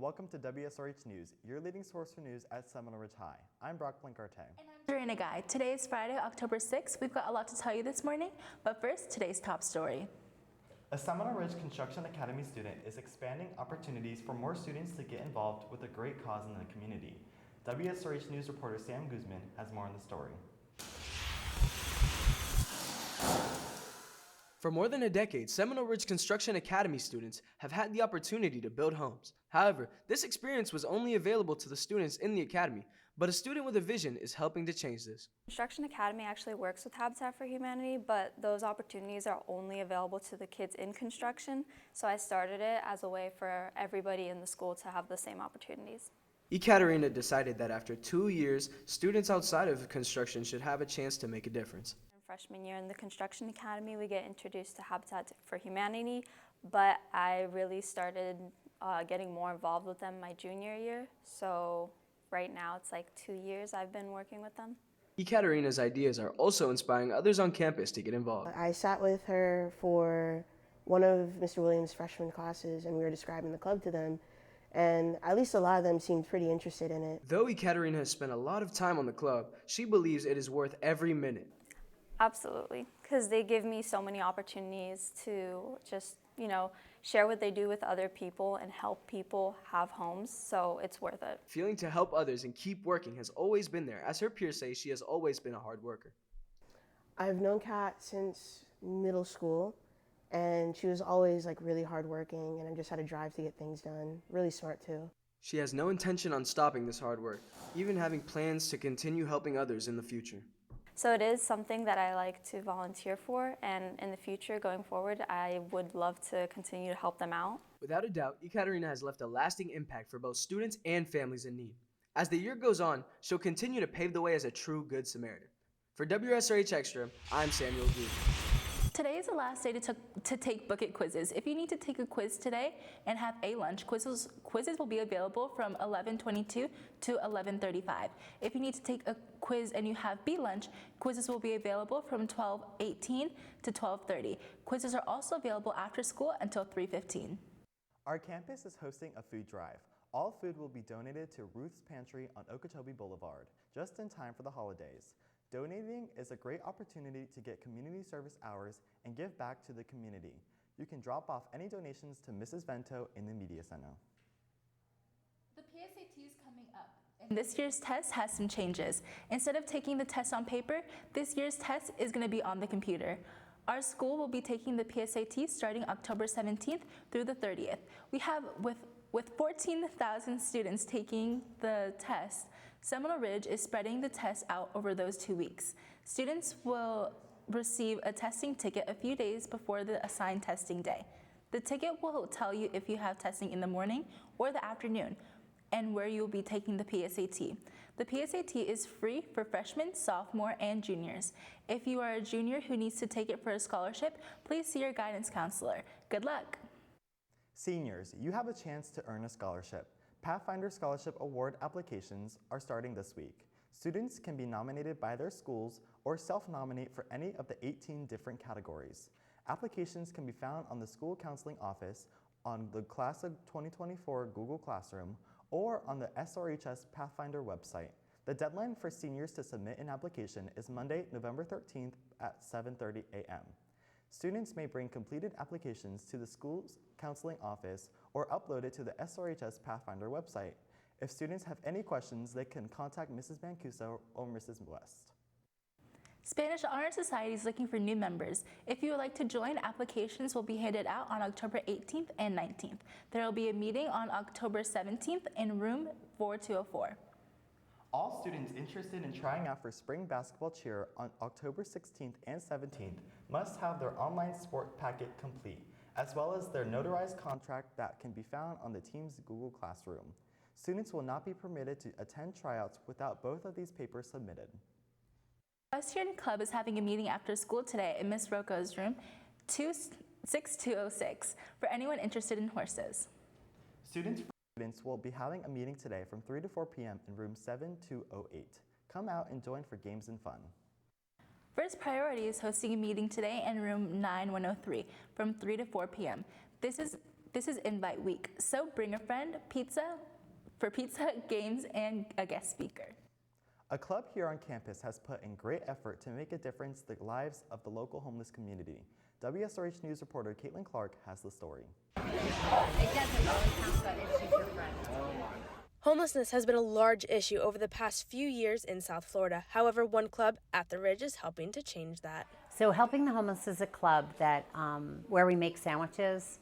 welcome to WSRH News, your leading source for news at Seminole Ridge High. I'm Brock Blinkarte. And I'm Dorina Guy. Today is Friday, October 6th. We've got a lot to tell you this morning, but first, today's top story. A Seminole Ridge Construction Academy student is expanding opportunities for more students to get involved with a great cause in the community. WSRH News reporter Sam Guzman has more on the story. For more than a decade, Seminole Ridge Construction Academy students have had the opportunity to build homes. However, this experience was only available to the students in the academy, but a student with a vision is helping to change this. Construction Academy actually works with Habitat for Humanity, but those opportunities are only available to the kids in construction, so I started it as a way for everybody in the school to have the same opportunities. Ekaterina decided that after 2 years, students outside of construction should have a chance to make a difference. Freshman year in the Construction Academy, we get introduced to Habitat for Humanity, but I really started getting more involved with them my junior year. So right now it's like 2 years I've been working with them. Ekaterina's ideas are also inspiring others on campus to get involved. I sat with her for one of Mr. Williams' freshman classes, and we were describing the club to them, and at least a lot of them seemed pretty interested in it. Though Ekaterina has spent a lot of time on the club, she believes it is worth every minute. Absolutely, because they give me so many opportunities to just, share what they do with other people and help people have homes, so it's worth it. Feeling to help others and keep working has always been there. As her peers say, she has always been a hard worker. I've known Kat since middle school, and she was always really hardworking, and I just had a drive to get things done. Really smart too. She has no intention on stopping this hard work, even having plans to continue helping others in the future. So it is something that I like to volunteer for, and in the future, going forward, I would love to continue to help them out. Without a doubt, Ekaterina has left a lasting impact for both students and families in need. As the year goes on, she'll continue to pave the way as a true Good Samaritan. For WSRH Extra, I'm Samuel Green. Today is the last day to take Book It quizzes. If you need to take a quiz today and have a lunch, quizzes will be available from 11:22 to 11:35. If you need to take a quiz and you have B lunch, quizzes will be available from 12:18 to 12:30. Quizzes are also available after school until 3:15. Our campus is hosting a food drive. All food will be donated to Ruth's Pantry on Okeechobee Boulevard, just in time for the holidays. Donating is a great opportunity to get community service hours and give back to the community. You can drop off any donations to Mrs. Vento in the Media Center. The PSAT is coming up, and this year's test has some changes. Instead of taking the test on paper, this year's test is going to be on the computer. Our school will be taking the PSAT starting October 17th through the 30th. We have, with 14,000 students taking the test, Seminole Ridge is spreading the test out over those 2 weeks. Students will receive a testing ticket a few days before the assigned testing day. The ticket will tell you if you have testing in the morning or the afternoon and where you will be taking the PSAT. The PSAT is free for freshmen, sophomore, and juniors. If you are a junior who needs to take it for a scholarship, please see your guidance counselor. Good luck. Seniors, you have a chance to earn a scholarship. Pathfinder Scholarship Award applications are starting this week. Students can be nominated by their schools or self-nominate for any of the 18 different categories. Applications can be found on the school counseling office, on the Class of 2024 Google Classroom, or on the SRHS Pathfinder website. The deadline for seniors to submit an application is Monday, November 13th at 7:30 a.m. Students may bring completed applications to the school's counseling office or upload it to the SRHS Pathfinder website. If students have any questions, they can contact Mrs. Mancuso or Mrs. West. Spanish Honor Society is looking for new members. If you would like to join, applications will be handed out on October 18th and 19th. There will be a meeting on October 17th in room 4204. All students interested in trying out for spring basketball cheer on October 16th and 17th must have their online sport packet complete, as well as their notarized contract that can be found on the team's Google Classroom. Students will not be permitted to attend tryouts without both of these papers submitted. Western Club is having a meeting after school today in Miss Rocco's room 6206 for anyone interested in horses. Students will be having a meeting today from 3 to 4 p.m. in room 7208. Come out and join for games and fun. First Priority is hosting a meeting today in room 9103 from 3 to 4 p.m. This is This is Invite Week, so bring a friend, pizza, games, and a guest speaker. A club here on campus has put in great effort to make a difference in the lives of the local homeless community. WSRH News reporter Caitlin Clark has the story. Homelessness has been a large issue over the past few years in South Florida. However, one club at the Ridge is helping to change that. So Helping the Homeless is a club that where we make sandwiches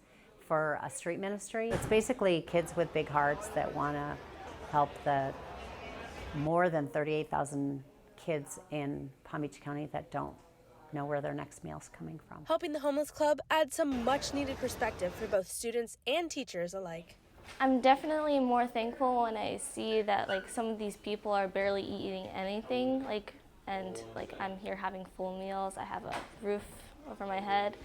for a street ministry. It's basically kids with big hearts that want to help the more than 38,000 kids in Palm Beach County that don't know where their next meal's coming from. Helping the Homeless Club adds some much needed perspective for both students and teachers alike. I'm definitely more thankful when I see that some of these people are barely eating anything, and I'm here having full meals. I have a roof over my head.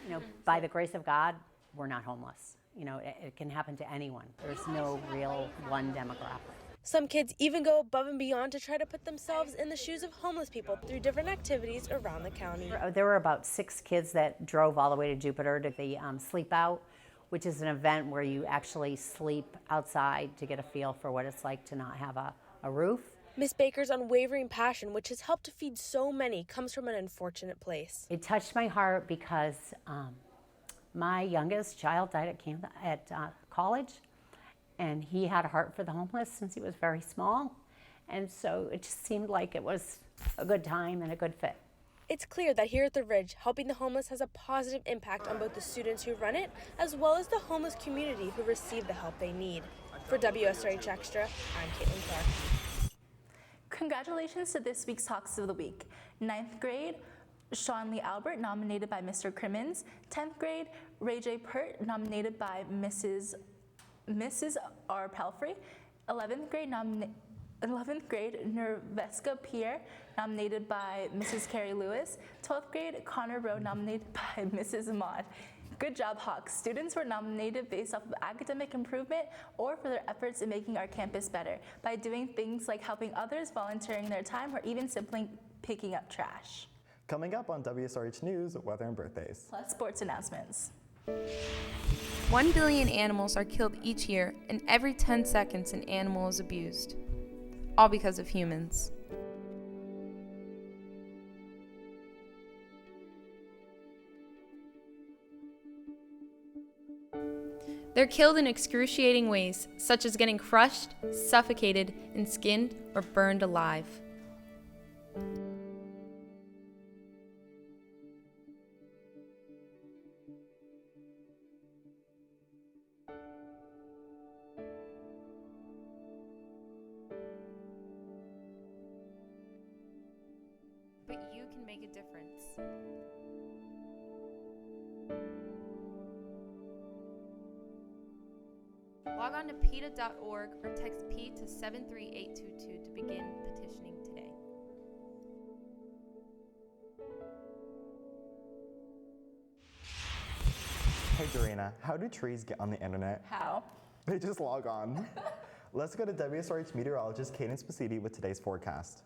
By the grace of God, we're not homeless. It can happen to anyone. There's no real one demographic. Some kids even go above and beyond to try to put themselves in the shoes of homeless people through different activities around the county. There were about 6 kids that drove all the way to Jupiter to the Sleep Out, which is an event where you actually sleep outside to get a feel for what it's like to not have a roof. Miss Baker's unwavering passion, which has helped to feed so many, comes from an unfortunate place. It touched my heart because my youngest child died at college, and he had a heart for the homeless since he was very small, and so it just seemed like it was a good time and a good fit. It's clear that here at the Ridge, Helping the Homeless has a positive impact on both the students who run it, as well as the homeless community who receive the help they need. For WSRH Extra, I'm Caitlin Clark. Congratulations to this week's Talks of the Week. 9th grade, Sean Lee Albert, nominated by Mr. Crimmins. 10th grade, Ray J. Pert, nominated by Mrs. R. Pelfrey. 11th grade, Nerveska Pierre, nominated by Mrs. Carrie Lewis. 12th grade, Connor Rowe, nominated by Mrs. Maud. Good job, Hawks. Students were nominated based off of academic improvement or for their efforts in making our campus better by doing things like helping others, volunteering their time, or even simply picking up trash. Coming up on WSRH News, weather and birthdays. Plus sports announcements. 1 billion animals are killed each year, and every 10 seconds an animal is abused. All because of humans. They're killed in excruciating ways, such as getting crushed, suffocated, and skinned or burned alive. But you can make a difference. Log on to PETA.org or text P to 73822 to begin petitioning today. Hey Dorena, how do trees get on the internet? How? They just log on. Let's go to WSRH meteorologist Kaden Spaciti with today's forecast.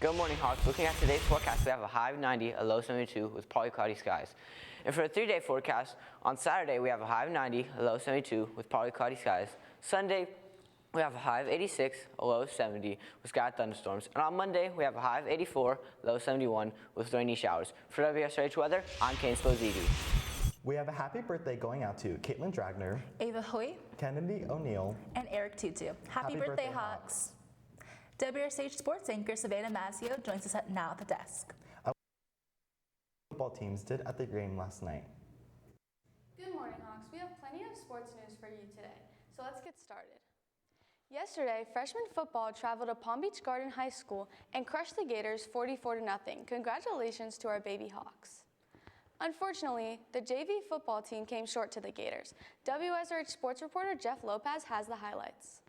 Good morning, Hawks. Looking at today's forecast, we have a high of 90, a low 72 with partly cloudy skies. And for a 3-day forecast, on Saturday we have a high of 90, a low 72 with partly cloudy skies. Sunday, we have a high of 86, a low of 70 with scattered thunderstorms. And on Monday, we have a high of 84, low 71 with rainy showers. For WSRH weather, I'm Kane Spozidi. We have a happy birthday going out to Caitlin Dragner, Ava Hoy, Kennedy O'Neill, and Eric Tutu. Happy birthday, Hawks. WSRH sports anchor Savannah Mazzio joins us now at the desk. Football teams did at the game last night. Good morning, Hawks. We have plenty of sports news for you today, so let's get started. Yesterday, freshman football traveled to Palm Beach Garden High School and crushed the Gators 44-0. Congratulations to our baby Hawks. Unfortunately, the JV football team came short to the Gators. WSRH sports reporter Jeff Lopez has the highlights.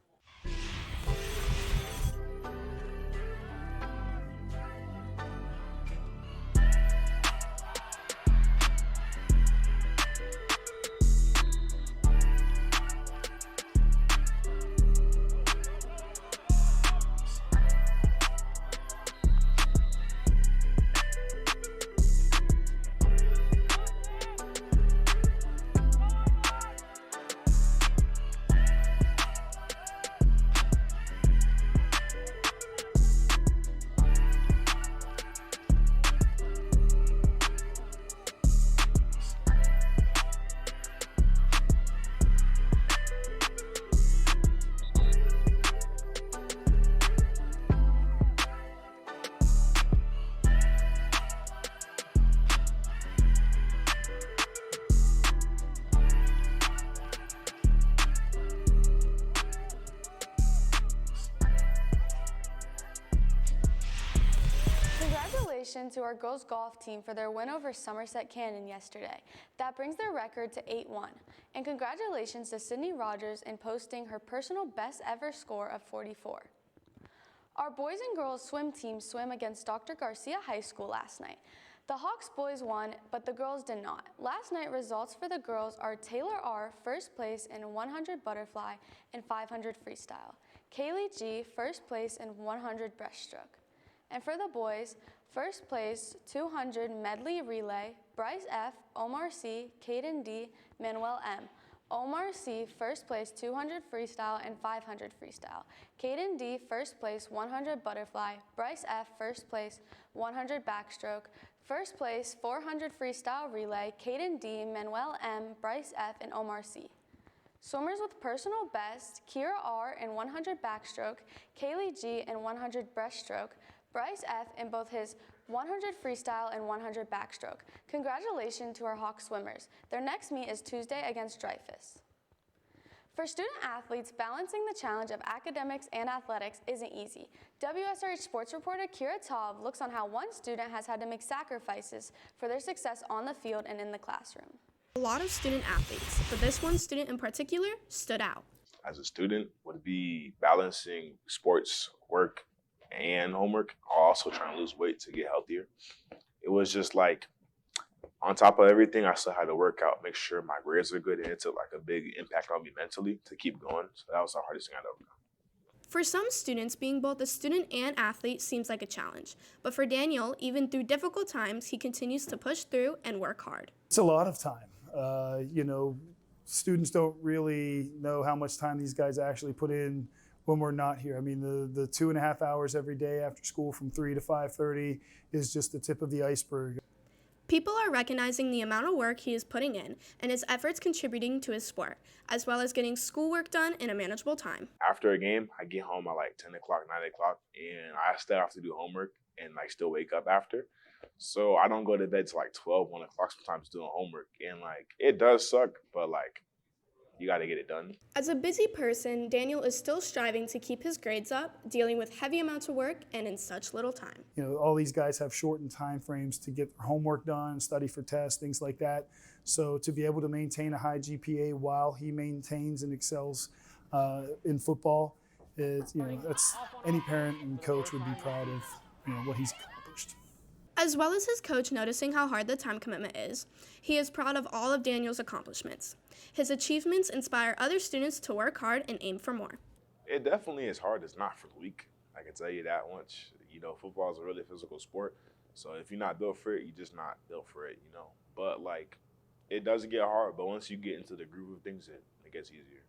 to our girls golf team for their win over Somerset Canyon yesterday. That brings their record to 8-1. And congratulations to Sydney Rogers in posting her personal best ever score of 44. Our boys and girls swim team swam against Dr. Garcia High School last night. The Hawks boys won, but the girls did not. Last night results for the girls are Taylor R. first place in 100 butterfly and 500 freestyle. Kaylee G. first place in 100 breaststroke. And for the boys, first place 200 medley relay, Bryce F., Omar C., Caden D., Manuel M. Omar C. first place 200 freestyle and 500 freestyle. Caden D. first place 100 butterfly, Bryce F. first place 100 backstroke. First place 400 freestyle relay, Caden D., Manuel M., Bryce F., and Omar C. Swimmers with personal best, Kira R. in 100 backstroke, Kaylee G. in 100 breaststroke, Bryce F. in both his 100 freestyle and 100 backstroke. Congratulations to our Hawk swimmers. Their next meet is Tuesday against Dreyfus. For student athletes, balancing the challenge of academics and athletics isn't easy. WSRH sports reporter Kira Taub looks on how one student has had to make sacrifices for their success on the field and in the classroom. A lot of student athletes, but this one student in particular stood out. As a student, would be balancing sports, work, and homework, also trying to lose weight to get healthier. It was just like, on top of everything, I still had to work out, make sure my grades are good, and it took like a big impact on me mentally to keep going. So that was the hardest thing I had to overcome. For some students, being both a student and athlete seems like a challenge. But for Daniel, even through difficult times, he continues to push through and work hard. It's a lot of time. Students don't really know how much time these guys actually put in when we're not here. I mean, the 2.5 hours every day after school from 3 to 5:30 is just the tip of the iceberg. People are recognizing the amount of work he is putting in and his efforts contributing to his sport, as well as getting schoolwork done in a manageable time. After a game, I get home at like 10 o'clock, 9 o'clock, and I still have to do homework and like still wake up after. So I don't go to bed till like 12, 1 o'clock sometimes doing homework. And like, it does suck, but like, you got to get it done. As a busy person, Daniel is still striving to keep his grades up, dealing with heavy amounts of work and in such little time. All these guys have shortened time frames to get their homework done, study for tests, things like that. So to be able to maintain a high GPA while he maintains and excels in football, that's any parent and coach would be proud of what he's accomplished. As well as his coach noticing how hard the time commitment is, he is proud of all of Daniel's accomplishments. His achievements inspire other students to work hard and aim for more. It definitely is hard. It's not for the weak. I can tell you that much. Football is a really physical sport. So if you're not built for it, you're just not built for it, But like, it doesn't get hard, but once you get into the groove of things, it gets easier.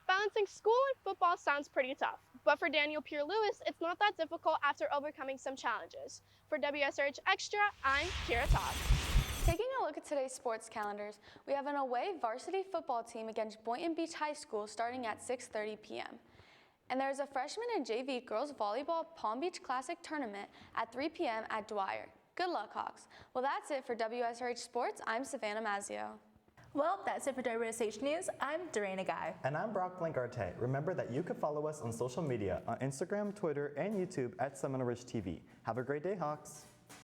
Balancing school and football sounds pretty tough, but for Daniel Pierre-Lewis, it's not that difficult after overcoming some challenges. For WSRH Extra, I'm Kira Todd. Taking a look at today's sports calendars, we have an away varsity football team against Boynton Beach High School starting at 6:30 p.m. And there's a freshman and JV girls volleyball Palm Beach Classic tournament at 3 p.m. at Dwyer. Good luck, Hawks. Well, that's it for WSRH Sports. I'm Savannah Mazzio. Well, that's it for WSH News. I'm Dorena Guy. And I'm Brock Blankarte. Remember that you can follow us on social media on Instagram, Twitter, and YouTube at Seminole Ridge TV. Have a great day, Hawks.